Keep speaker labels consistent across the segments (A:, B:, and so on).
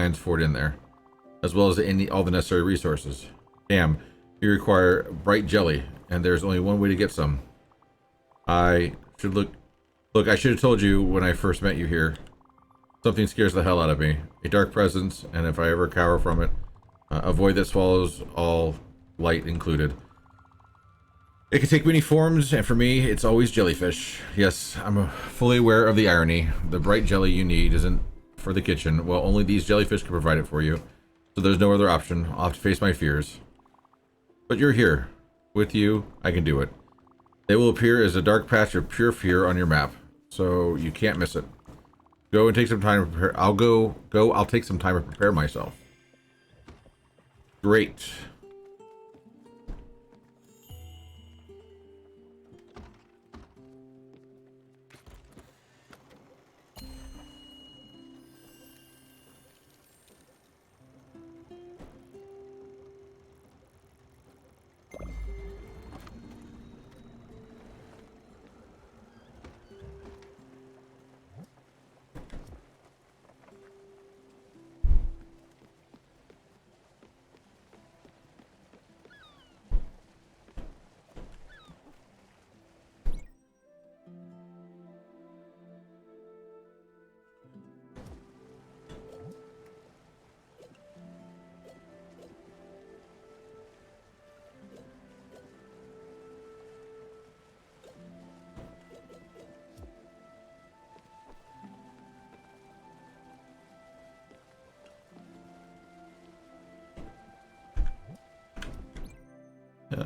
A: transport in there, as well as all the necessary resources. Damn, you require bright jelly, and there's only one way to get some. I should look. Look, I should have told you when I first met you here. Something scares the hell out of me. A dark presence, and if I ever cower from it, a void that swallows all, light included. It can take many forms, and for me, it's always jellyfish. Yes, I'm fully aware of the irony. The bright jelly you need isn't for the kitchen. Well, only these jellyfish can provide it for you. So there's no other option. I'll have to face my fears. But you're here. With you, I can do it. They will appear as a dark patch of pure fear on your map, so you can't miss it. Go and take some time to prepare. I'll take some time to prepare myself. Great.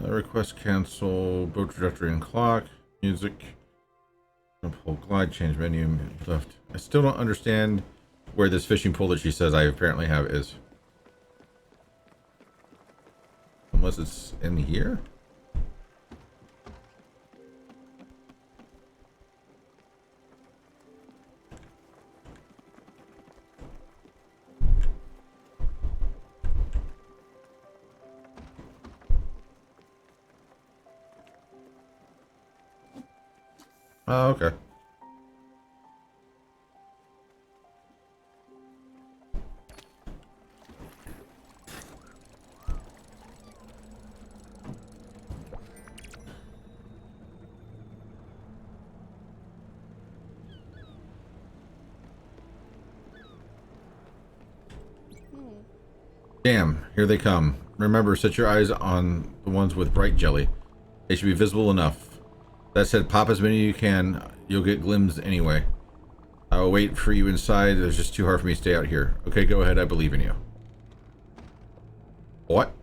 A: Request cancel, boat trajectory and clock, music, hold glide, change menu, left. I still don't understand where this fishing pole that she says I apparently have is. Unless it's in here? Oh, okay. Damn, here they come. Remember, set your eyes on the ones with bright jelly. They should be visible enough. That said, pop as many as you can. You'll get glimpses anyway. I will wait for you inside. It's just too hard for me to stay out here. Okay, go ahead. I believe in you. What?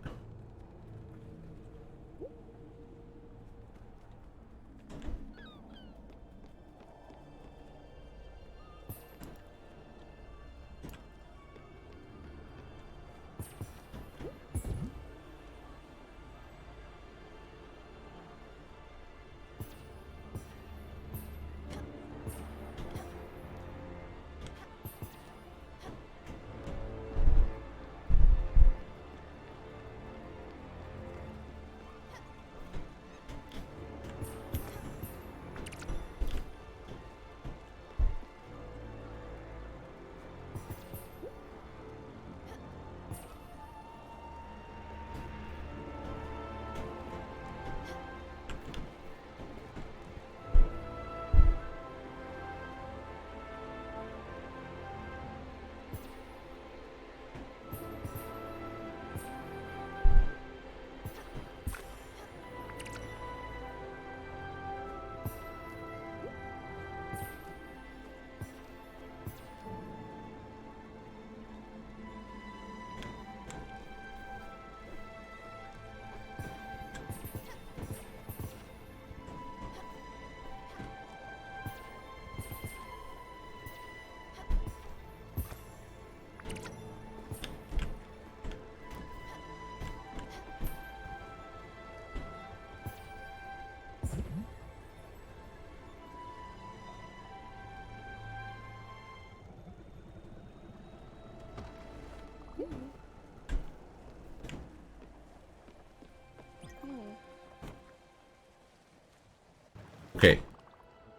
A: Okay.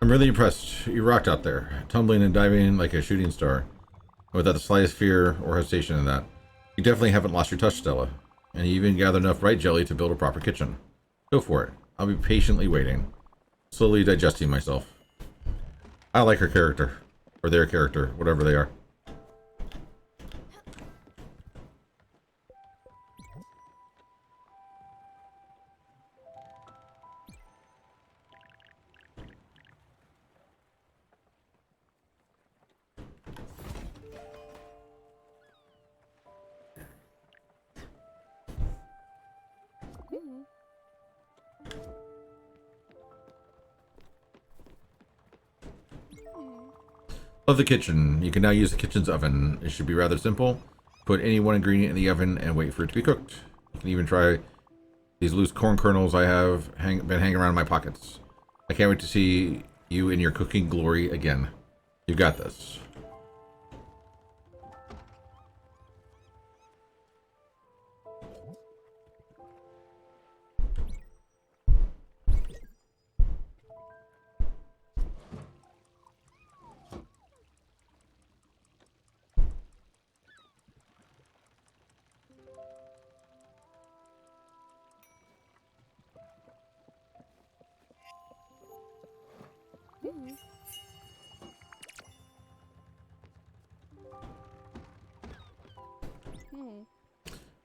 A: I'm really impressed. You rocked out there, tumbling and diving like a shooting star. without the slightest fear or hesitation in that. You definitely haven't lost your touch, Stella. And you even gathered enough bright jelly to build a proper kitchen. Go for it. I'll be patiently waiting. Slowly digesting myself. I like her character. Or their character. Whatever they are. Of the kitchen. You can now use the kitchen's oven. It should be rather simple. Put any one ingredient in the oven and wait for it to be cooked. You can even try these loose corn kernels I have been hanging around in my pockets. I can't wait to see you in your cooking glory again. You got this.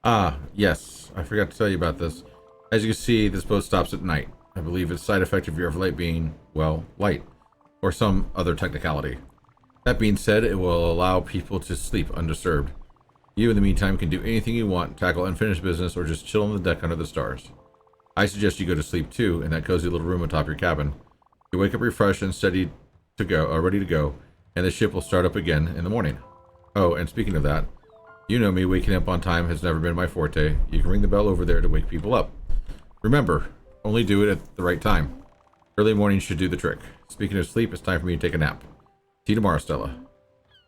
A: Ah, yes. I forgot to tell you about this. As you can see, this boat stops at night. I believe it's a side effect of your overlight being, well, light. Or some other technicality. That being said, it will allow people to sleep undisturbed. You, in the meantime, can do anything you want, tackle unfinished business, or just chill on the deck under the stars. I suggest you go to sleep too, in that cozy little room atop your cabin. You wake up refreshed and ready to go, and the ship will start up again in the morning. Oh, and speaking of that, you know me, waking up on time has never been my forte. You can ring the bell over there to wake people up. Remember, only do it at the right time. Early morning should do the trick. Speaking of sleep, it's time for me to take a nap. See you tomorrow, Stella.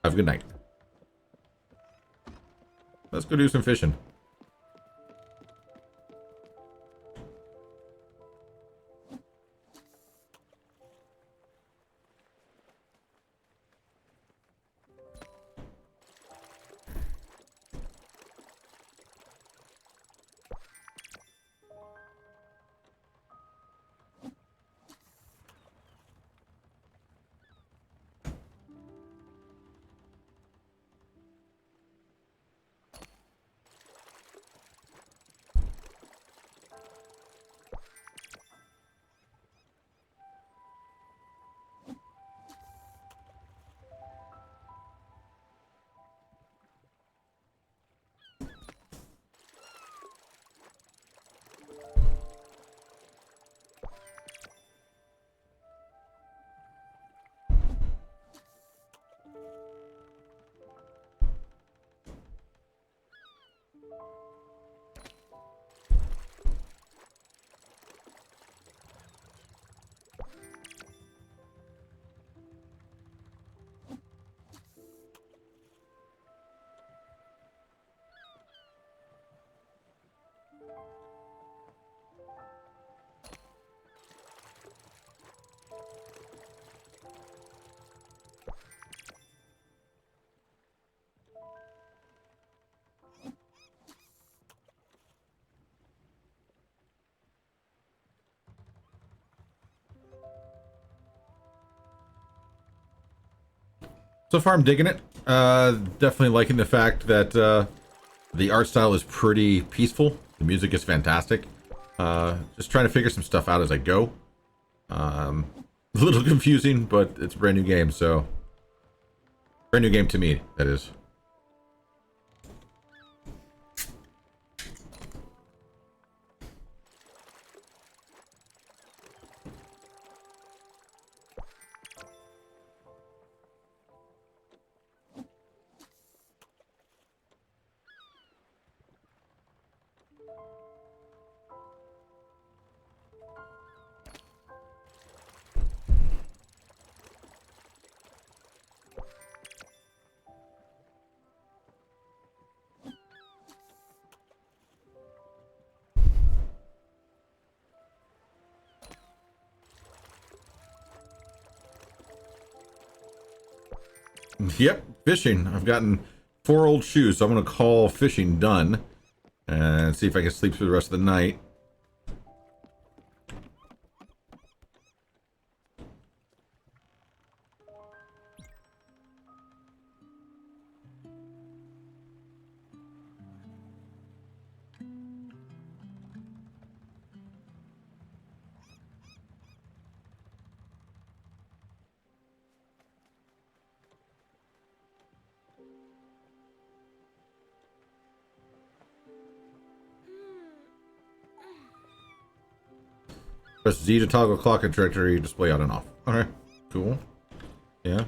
A: Have a good night. Let's go do some fishing. So far, I'm digging it. Definitely liking the fact that the art style is pretty peaceful. The music is fantastic. Just trying to figure some stuff out as I go. A little confusing, but it's a brand new game, so... Brand new game to me, that is. Yep, fishing. I've gotten 4 old shoes, so I'm going to call fishing done. And see if I can sleep through the rest of the night. Press Z to toggle clock and trajectory display on and off. Alright, cool. Yeah.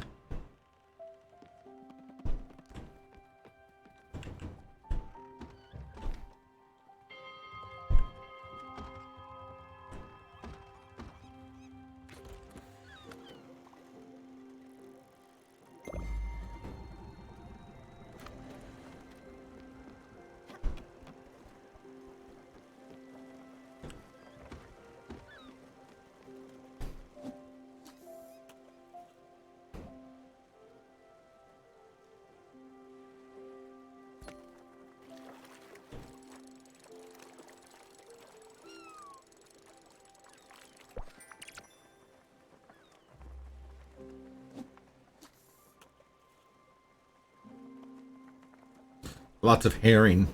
A: Lots of herring.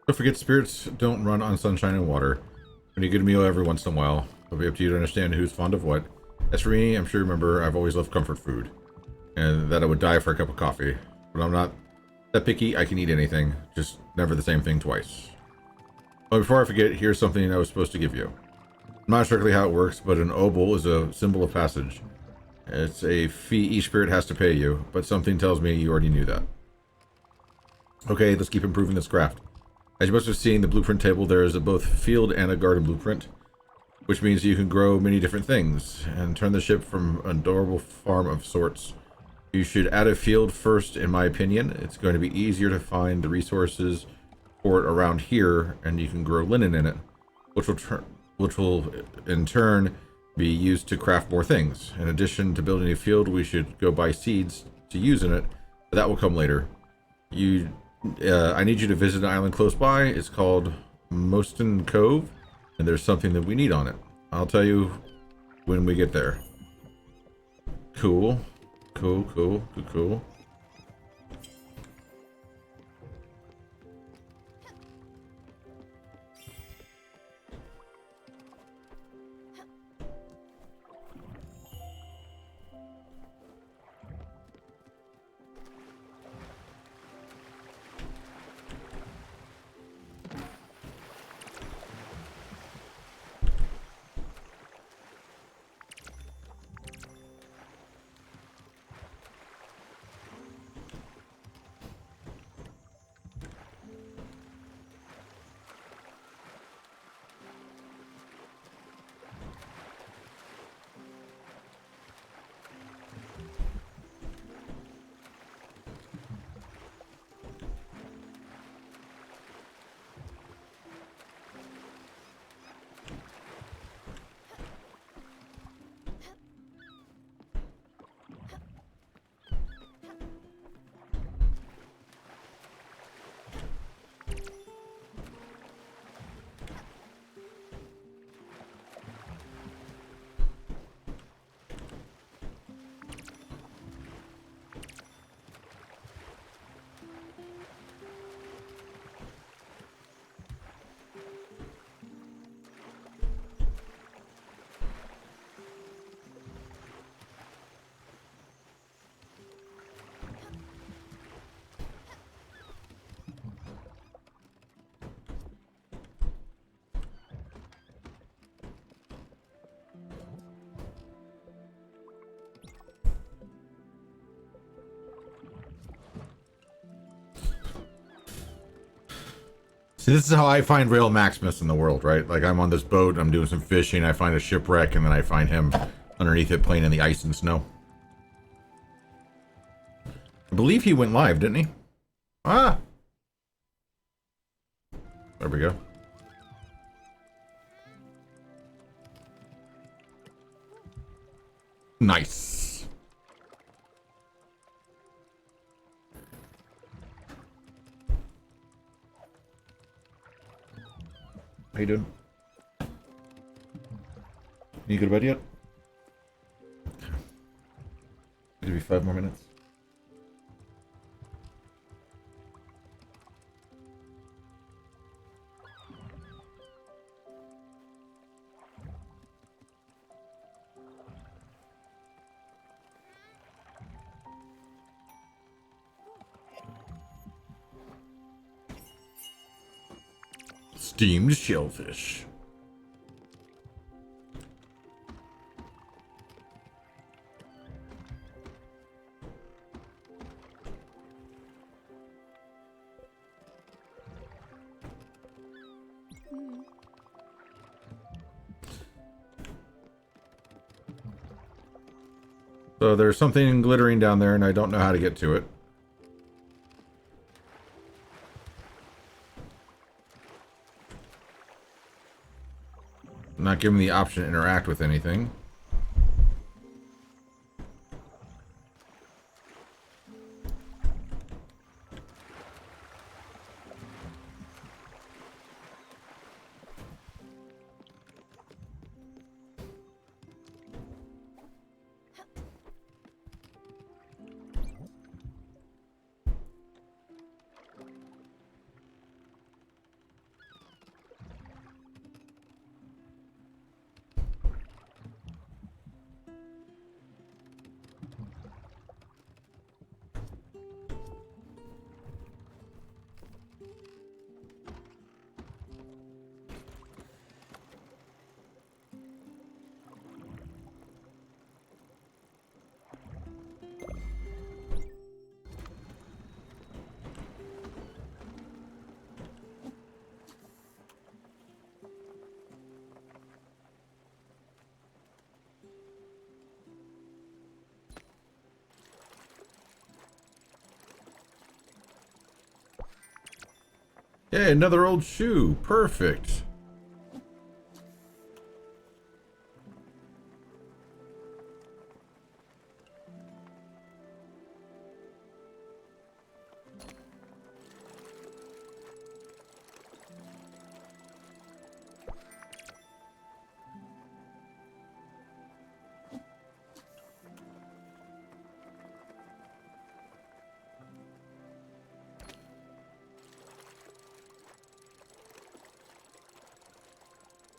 A: Don't forget, spirits don't run on sunshine and water. We need a good meal every once in a while. It'll be up to you to understand who's fond of what. As for me, I'm sure you remember I've always loved comfort food. And that I would die for a cup of coffee. But I'm not that picky, I can eat anything. Just never the same thing twice. Oh, before I forget, here's something I was supposed to give you. I'm not strictly how it works, but an obol is a symbol of passage. It's a fee each spirit has to pay you, but something tells me you already knew that. Okay, let's keep improving this craft. As you must have seen the blueprint table, there is a both field and a garden blueprint, which means you can grow many different things and turn the ship from an adorable farm of sorts. You should add a field first, in my opinion. It's going to be easier to find the resources for it around here, and you can grow linen in it, which will in turn be used to craft more things. In addition to building a field, we should go buy seeds to use in it, but that will come later. I need you to visit an island close by. It's called Moston Cove, and there's something that we need on it. I'll tell you when we get there. Cool. Cool. See, this is how I find Rail Maximus in the world, right? Like, I'm on this boat, I'm doing some fishing, I find a shipwreck, and then I find him underneath it playing in the ice and snow. I believe he went live, didn't he? Ah! There we go. Nice. How you doing? You go to bed yet? Maybe 5 more minutes. Steamed shellfish. So there's something glittering down there and I don't know how to get to it. I'm not given the option to interact with anything. Hey, another old shoe. Perfect.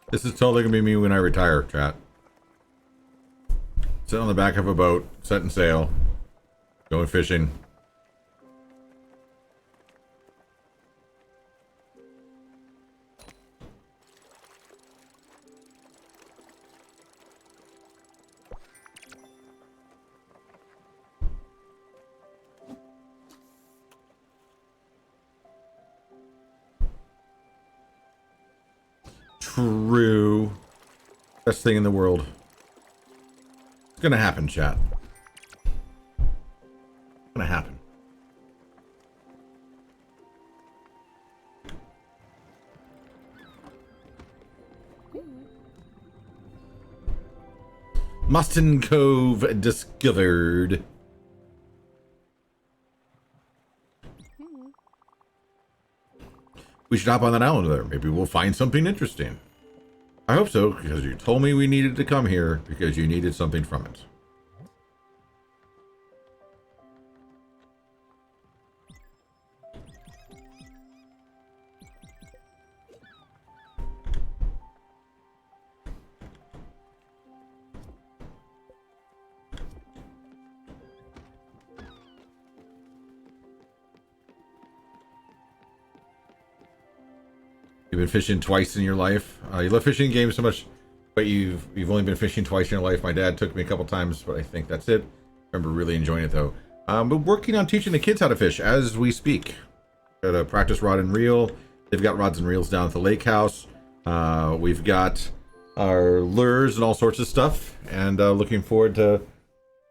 A: This is totally gonna be me when I retire, chat. Sit on the back of a boat, setting sail, going fishing. True. Best thing in the world. It's gonna happen, chat. It's gonna happen. Mustin Cove discovered. We should hop on that island there. Maybe we'll find something interesting. I hope so, because you told me we needed to come here because you needed something from it. You've been fishing twice in your life. You love fishing games so much, but you've only been fishing twice in your life. My dad took me a couple times, but I think that's it. I remember really enjoying it though. But working on teaching the kids how to fish as we speak. Got a practice rod and reel. They've got rods and reels down at the lake house. We've got our lures and all sorts of stuff, and looking forward to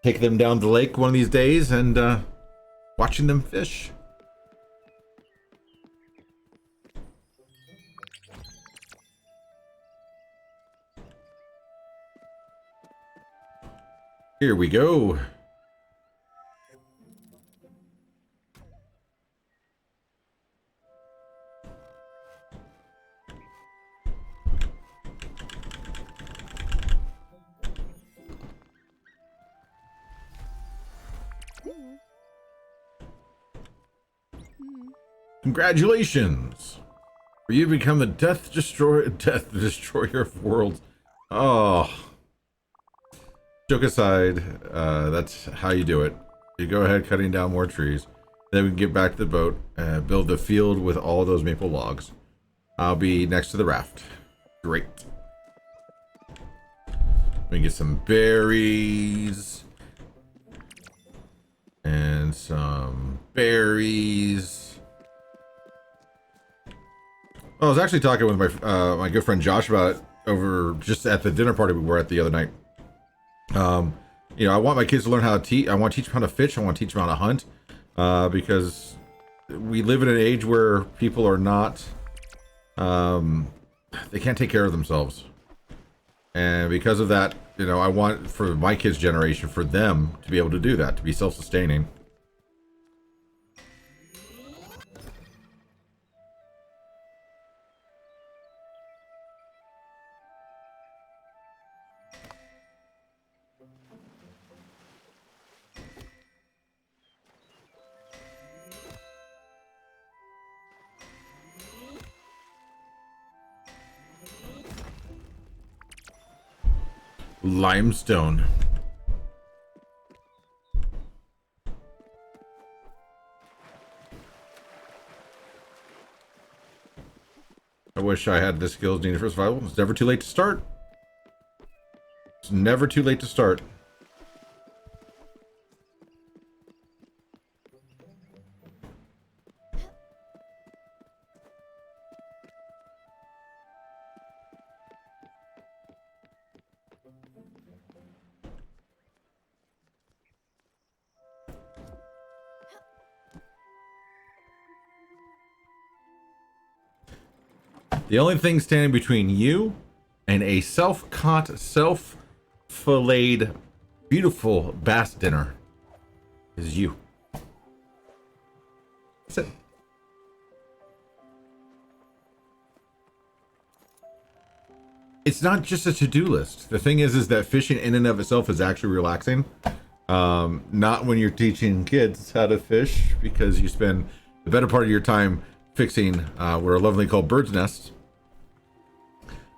A: taking them down the lake one of these days and watching them fish. Here we go. Congratulations! For you to become the death destroyer of worlds. Oh. Joke aside, that's how you do it. You go ahead cutting down more trees. Then we can get back to the boat and build the field with all those maple logs. I'll be next to the raft. Great. We can get some berries. And some berries. I was actually talking with my good friend Josh about it over just at the dinner party we were at the other night. You know, I want my kids to learn how to teach. I want to teach them how to fish. I want to teach them how to hunt, because we live in an age where people are not, they can't take care of themselves, and because of that, you know, I want for my kids' generation for them to be able to do that, to be self-sustaining. Limestone. I wish I had the skills needed for survival. It's never too late to start. It's never too late to start. The only thing standing between you and a self-caught, self-filleted, beautiful bass dinner is you. That's it. It's not just a to-do list. The thing is that fishing in and of itself is actually relaxing. Not when you're teaching kids how to fish, because you spend the better part of your time fixing what are lovingly called birds' nests.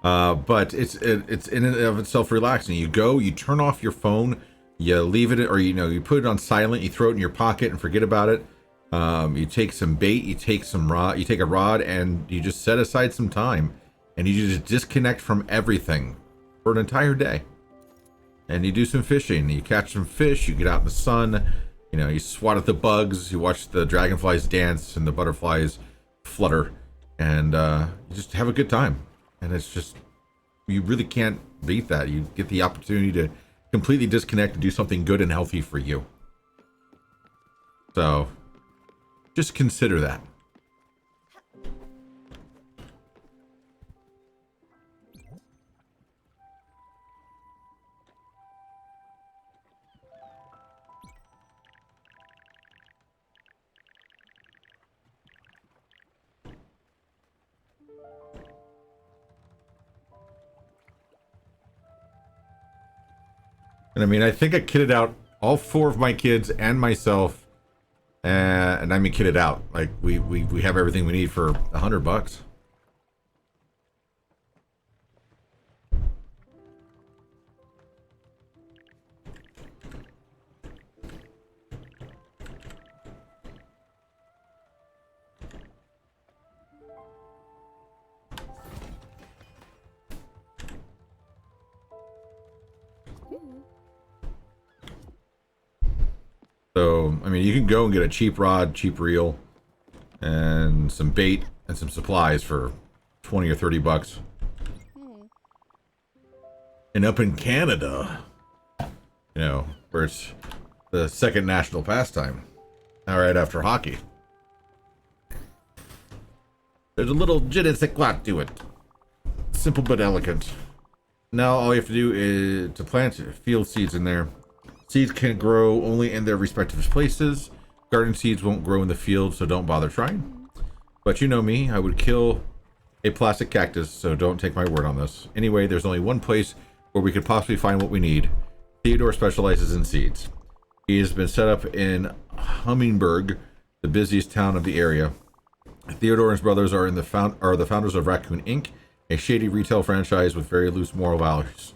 A: But it's in and of itself relaxing. You go, you turn off your phone, you leave it, or you put it on silent, you throw it in your pocket and forget about it. You take some bait, you take a rod, and you just set aside some time, and you just disconnect from everything for an entire day. And you do some fishing, you catch some fish, you get out in the sun, you swat at the bugs, you watch the dragonflies dance and the butterflies flutter, and you just have a good time. And it's just, you really can't beat that. You get the opportunity to completely disconnect and do something good and healthy for you. So, just consider that. And I mean, I think I kitted out all 4 of my kids and myself, and I mean kitted out. Like we have everything we need for $100. So, I mean, you can go and get a cheap rod, cheap reel, and some bait, and some supplies for 20 or 30 bucks. And up in Canada, you know, where it's the second national pastime, all right, after hockey, there's a little je ne sais quoi to it. Simple but elegant. Now all you have to do is to plant field seeds in there. Seeds can grow only in their respective places. Garden seeds won't grow in the field, so don't bother trying. But you know me, I would kill a plastic cactus, so don't take my word on this. Anyway, there's only one place where we could possibly find what we need. Theodore specializes in seeds. He has been set up in Hummingburg, the busiest town of the area. Theodore and his brothers are the founders of Raccoon Inc., a shady retail franchise with very loose moral values.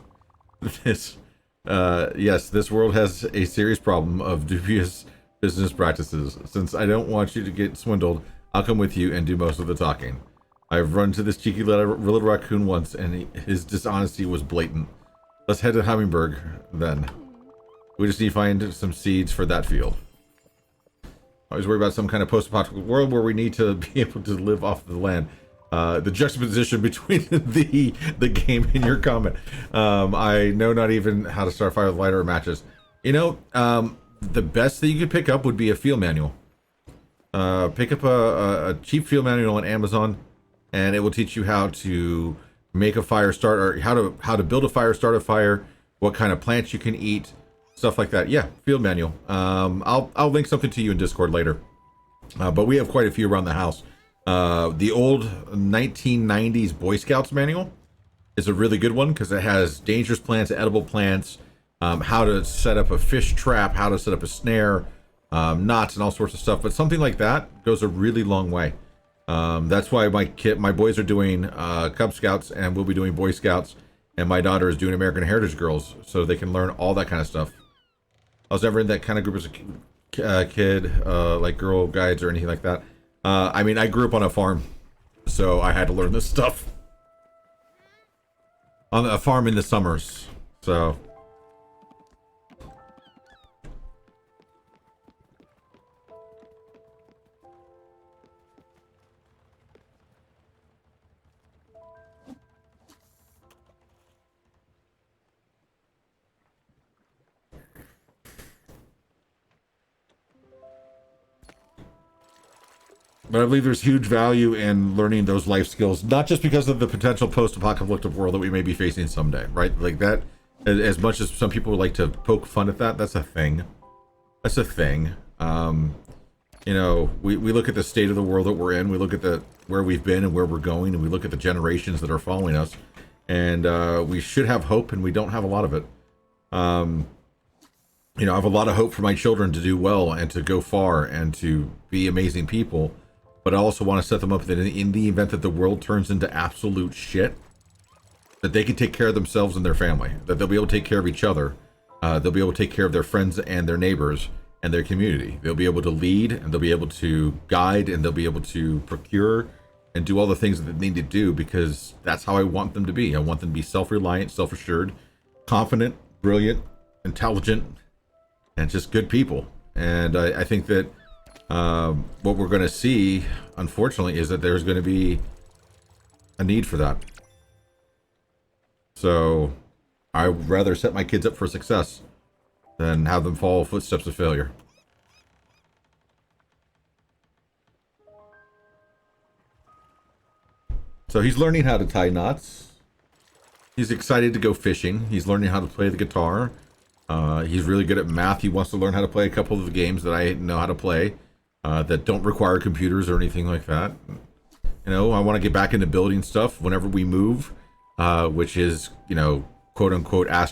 A: Yes, this world has a serious problem of dubious business practices. Since I don't want you to get swindled, I'll come with you and do most of the talking. I've run to this cheeky little raccoon once, and his dishonesty was blatant. Let's head to Hummingburg, then. We just need to find some seeds for that field. I always worry about some kind of post-apocalyptic world where we need to be able to live off the land. The juxtaposition between the game and your comment. I know not even how to start a fire with lighter or matches. You know, the best thing you could pick up would be a field manual. Pick up a cheap field manual on Amazon, and it will teach you how to make a fire start, or how to build a fire, start a fire, what kind of plants you can eat, stuff like that. Yeah, field manual. I'll link something to you in Discord later. But we have quite a few around the house. The old 1990s Boy Scouts manual is a really good one because it has dangerous plants, edible plants, how to set up a fish trap, how to set up a snare, knots, and all sorts of stuff. But something like that goes a really long way. That's why my boys are doing Cub Scouts, and we'll be doing Boy Scouts, and my daughter is doing American Heritage Girls, so they can learn all that kind of stuff. I was never in that kind of group as a kid, like Girl Guides or anything like that. I mean, I grew up on a farm, so I had to learn this stuff on a farm in the summers. So but I believe there's huge value in learning those life skills, not just because of the potential post-apocalyptic world that we may be facing someday, right? Like that, as much as some people would like to poke fun at that, that's a thing. That's a thing. You know, we look at the state of the world that we're in, we look at where we've been and where we're going, and we look at the generations that are following us, and we should have hope, and we don't have a lot of it. You know, I have a lot of hope for my children to do well and to go far and to be amazing people. But I also want to set them up that in the event that the world turns into absolute shit, that they can take care of themselves and their family, that they'll be able to take care of each other, they'll be able to take care of their friends and their neighbors and their community. They'll be able to lead, and they'll be able to guide, and they'll be able to procure and do all the things that they need to do, because that's how I want them to be. I want them to be self-reliant, self-assured, confident, brilliant, intelligent, and just good people. And I think that what we're going to see, unfortunately, is that there's going to be a need for that. So I'd rather set my kids up for success than have them follow footsteps of failure. So he's learning how to tie knots. He's excited to go fishing. He's learning how to play the guitar. He's really good at math. He wants to learn how to play a couple of the games that I know how to play. That don't require computers or anything like that. You know, I want to get back into building stuff whenever we move, which is, you know, quote unquote astro